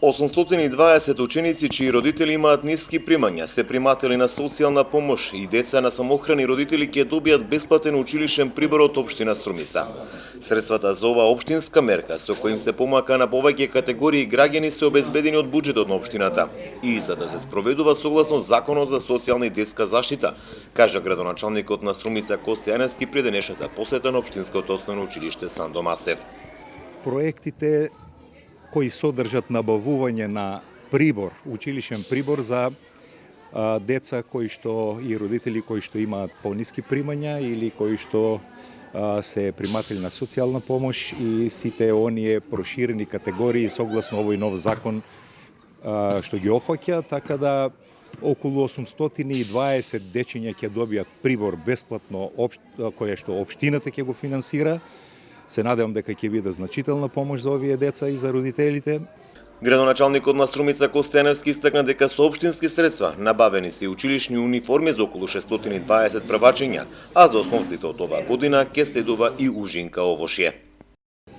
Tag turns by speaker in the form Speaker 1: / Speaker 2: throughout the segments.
Speaker 1: 820 ученици чии родители имаат ниски примања се приматели на социјална помош и деца на самохрани родители ќе добијат бесплатен училишен прибор од општина Струмица. Средствата за оваа општинска мерка со која им се помака на повеќе категории граѓани се обезбедени од буџетот на општината и за да се спроведува согласно Законот за социјална и детска заштита, кажа градоначалникот на Струмица Косте Јаневски при денешната посета на општинското основно училиште Сандо Масев.
Speaker 2: Проектите кои содржат набавување на прибор, училишен прибор за деца кои што и родители кои што имаат пониски примања или кои што се приматели на социјална помош и сите оние проширени категории согласно овој нов закон што ги офаќа, така да околу 820 дечиња ќе добијат прибор бесплатно која што општината ќе го финансира. Се надевам дека ќе биде значителна помош за овие деца и за родителите.
Speaker 1: Градоначалникот на Струмица Косте Јаневски истакна дека со општински средства набавени се училишни униформи за околу 620 првачиња, а за основците од оваа година ќе следува и ужинка овошје.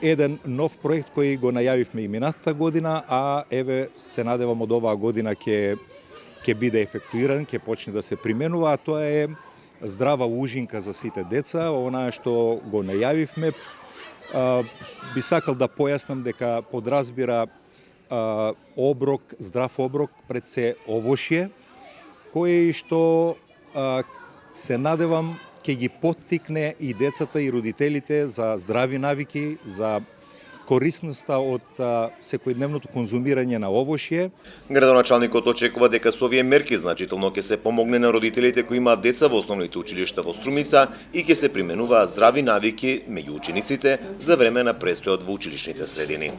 Speaker 2: Еден нов проект кој го најавивме и минатата година, а еве се надевам од оваа година ќе биде ефектуиран, ќе почне да се применува, а тоа е здрава ужинка за сите деца, онаа што го најавивме. Би сакал да појаснам дека подразбира оброк, здрав оброк, пред се овошје, кој што се надевам ќе ги поттикне и децата и родителите за здрави навики, за корисноста од секојдневното конзумирање на овошје.
Speaker 1: Градоначалникот очекува дека со овие мерки значително ќе се помогне на родителите кои имаат деца во основните училишта во Струмица и ќе се применуваат здрави навики меѓу учениците за време на престојот во училишните средини.